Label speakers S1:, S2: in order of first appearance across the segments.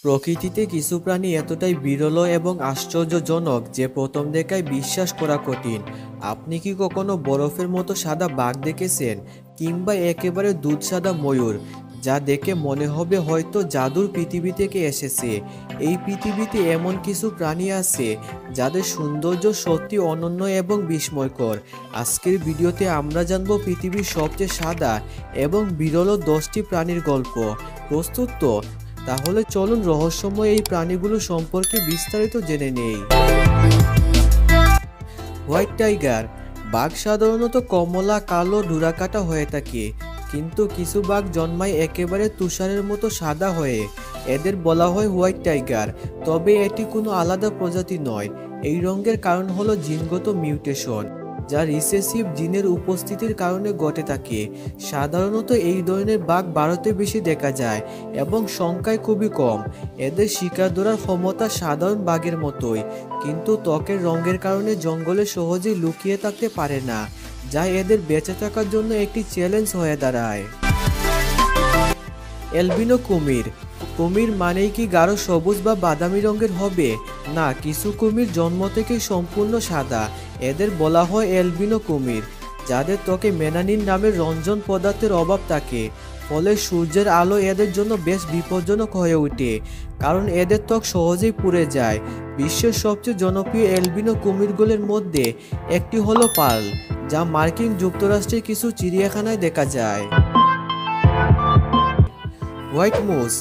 S1: প্রকৃতিতে কিছু প্রাণী এতটাই বিরল এবং আশ্চর্যজনক যে প্রথম দেখায় বিশ্বাস করা কঠিন। আপনি কি কখনো বরফের মতো সাদা বাঘ দেখেছেন, কিংবা একেবারে দুধ সাদা ময়ূর, যা দেখে মনে হবে হয়তো জাদুর পৃথিবী থেকে এসেছে? এই পৃথিবীতে এমন কিছু প্রাণী আছে যাদের সৌন্দর্য সত্যি অনন্য এবং বিস্ময়কর। আজকের ভিডিওতে আমরা জানব পৃথিবীর সবচেয়ে সাদা এবং বিরল 10টি প্রাণীর গল্প। প্রস্তুত তো? তাহলে চলুন রহস্যময় এই প্রাণীগুলো সম্পর্কে বিস্তারিত জেনে নেই। হোয়াইট টাইগার বাঘ সাধারণত কমলা কালো ডোরাকাটা হয়ে থাকে, কিন্তু কিছু বাঘ জন্মায় একেবারে তুষারের মতো সাদা হয়ে। এদের বলা হয় হোয়াইট টাইগার, তবে এটি কোনো আলাদা প্রজাতি নয়। এই রঙের কারণ হলো জিনগত মিউটেশন, যা রিসেসিভ জিনের উপস্থিতির কারণে ঘটে থাকে। সাধারণত এই ধরনের বাঘ ভারতে বেশি দেখা যায় এবং সংখ্যায় খুবই কম। এদের শিকার ধরার ক্ষমতা সাধারণ বাঘের মতোই, কিন্তু ত্বকের রঙের কারণে জঙ্গলে সহজেই লুকিয়ে থাকতে পারে না, যা এদের বেঁচে থাকার জন্য একটি চ্যালেঞ্জ হয়ে দাঁড়ায়। অ্যালবিনো কুমির। কুমির মানেই কি গাঢ় সবুজ বা বাদামি রঙের হবে? না, কিছু কুমির জন্ম থেকেই সম্পূর্ণ সাদা। এদের বলা হয় অ্যালবিনো কুমির, যাদের ত্বকে মেলানিন নামের রঞ্জন পদার্থের অভাব থাকে। ফলে সূর্যের আলো এদের জন্য বেশ বিপজ্জনক হয়ে ওঠে, কারণ এদের ত্বক সহজেই পুড়ে যায়। বিশ্বের সবচেয়ে জনপ্রিয় অ্যালবিনো কুমিরগুলোর মধ্যে একটি হলো পার্ল, যা মার্কিন যুক্তরাষ্ট্রের কিছু চিড়িয়াখানায় দেখা যায়। হোয়াইট মুস।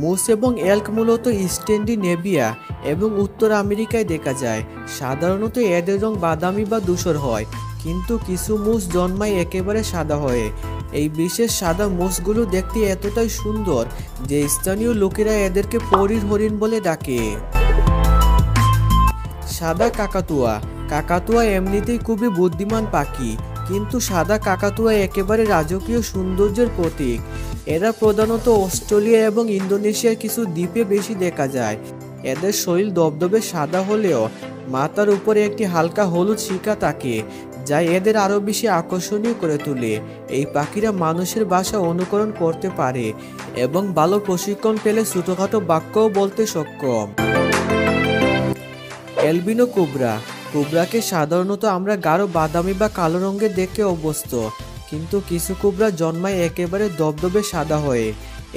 S1: মুস এবং এল্ক মূলত স্ক্যান্ডিনেভিয়া এবং উত্তর আমেরিকায় দেখা যায়। সাধারণত এদের রং বাদামি বা ধূসর হয়, কিন্তু কিছু মুস জন্মায় একেবারে সাদা হয়ে। এই বিশেষ সাদা মুসগুলো দেখতে এতটাই সুন্দর যে স্থানীয় লোকেরা এদেরকে পরীর হরিণ বলে ডাকে। সাদা কাকাতুয়া। কাকাতুয়া এমনিতেই খুবই বুদ্ধিমান পাখি, কিন্তু সাদা কাকাতুয়া একেবারে রাজকীয় সৌন্দর্যের প্রতীক। এরা প্রধানত অস্ট্রেলিয়া এবং ইন্দোনেশিয়ার কিছু দ্বীপে বেশি দেখা যায়। এদের শরীর দবদবে সাদা হলেও মাথার উপরে একটি হালকা হলুদ শিকা থাকে, যা এদের আরও বেশি আকর্ষণীয় করে তোলে। এই পাখিরা মানুষের ভাষা অনুকরণ করতে পারে এবং ভালো প্রশিক্ষণ পেলে ছোটখাটো বাক্যও বলতে সক্ষম। Albino cobra. কোবরাকে সাধারণত আমরা গাঢ় বাদামি বা কালো রঙের দেখে অভ্যস্ত, কিন্তু কিছু কোবরা জন্মায় একেবারে দবদবে সাদা হয়ে।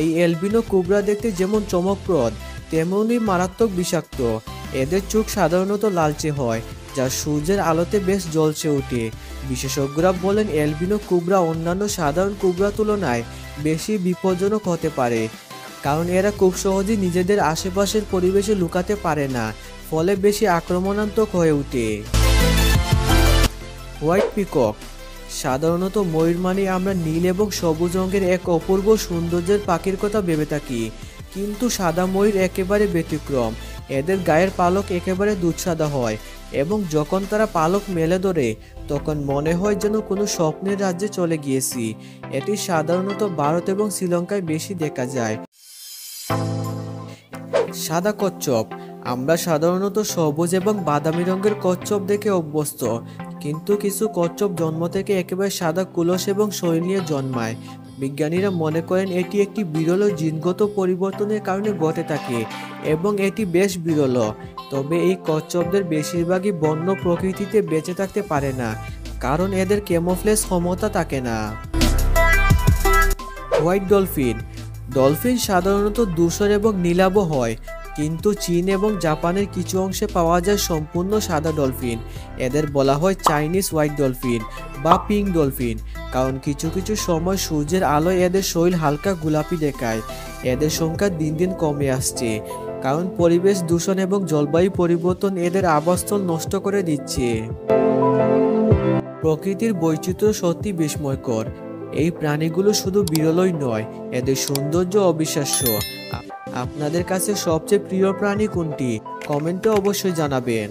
S1: এই অ্যালবিনো কোবরা দেখতে যেমন চমকপ্রদ, তেমনই মারাত্মক বিষাক্ত। এদের চোখ সাধারণত লালচে হয়, যা সূর্যের আলোতে বেশ জ্বলছে ওঠে। বিশেষজ্ঞরা বলেন অ্যালবিনো কোবরা অন্যান্য সাধারণ কোবরা তুলনায় বেশি বিপজ্জনক হতে পারে, কারণ এরা খুব সহজেই নিজেদের আশেপাশের পরিবেশে লুকাতে পারে না, ফলে বেশি আক্রমণাত্মক হয়ে ওঠে। White peacock. সাধারণত ময়ূর মানে আমরা নীল এবং সবুজ রঙের এক অপূর্ব সৌন্দর্যের পাখির কথা ভেবে থাকি, কিন্তু সাদা ময়ূর একেবারে ব্যতিক্রম। এদের গায়ের পালক একেবারে দুধ সাদা হয় এবং যখন তারা পালক মেলে ধরে তখন মনে হয় যেন কোনো স্বপ্নের রাজ্যে চলে গিয়েছি। এটি সাধারণত ভারত এবং শ্রীলঙ্কায় বেশি দেখা যায়। সাদা কচ্ছপ। আমরা সাধারণত সবুজ এবং বাদামি রঙের কচ্ছপ দেখে অভ্যস্ত, কিন্তু কিছু কচ্ছপ জন্ম থেকে একেবারে সাদা কুলস এবং শরীর নিয়ে জন্মায়। বিজ্ঞানীরা মনে করেন এটি একটি বিরল জিনগত পরিবর্তনের কারণে ঘটে থাকে এবং এটি বেশ বিরল। তবে এই কচ্ছপদের বেশিরভাগই বন্য প্রকৃতিতে বেঁচে থাকতে পারে না, কারণ এদের ক্যামোফ্লেজ ক্ষমতা থাকে না। White dolphin. ডলফিন সাধারণত ধূসর এবং নীলাভ হয়, কিন্তু চীন এবং জাপানের কিছু অংশে পাওয়া যায় সম্পূর্ণ সাদা ডলফিন। এদের বলা হয় চাইনিজ হোয়াইট ডলফিন বা পিঙ্ক ডলফিন, কারণ কিছু কিছু সময় সূর্যের আলোয় এদের শরীর হালকা গোলাপি দেখায়। এদের সংখ্যা দিন দিন কমে আসছে, কারণ পরিবেশ দূষণ এবং জলবায়ু পরিবর্তন এদের আবাসস্থল নষ্ট করে দিচ্ছে। প্রকৃতির বৈচিত্র্য সত্যি বিস্ময়কর। এই প্রাণীগুলো শুধু বিরলই নয়, এদের সৌন্দর্য অবিশ্বাস্য। আপনাদের কাছে সবচেয়ে প্রিয় প্রাণী কোনটি? কমেন্টে অবশ্যই জানাবেন।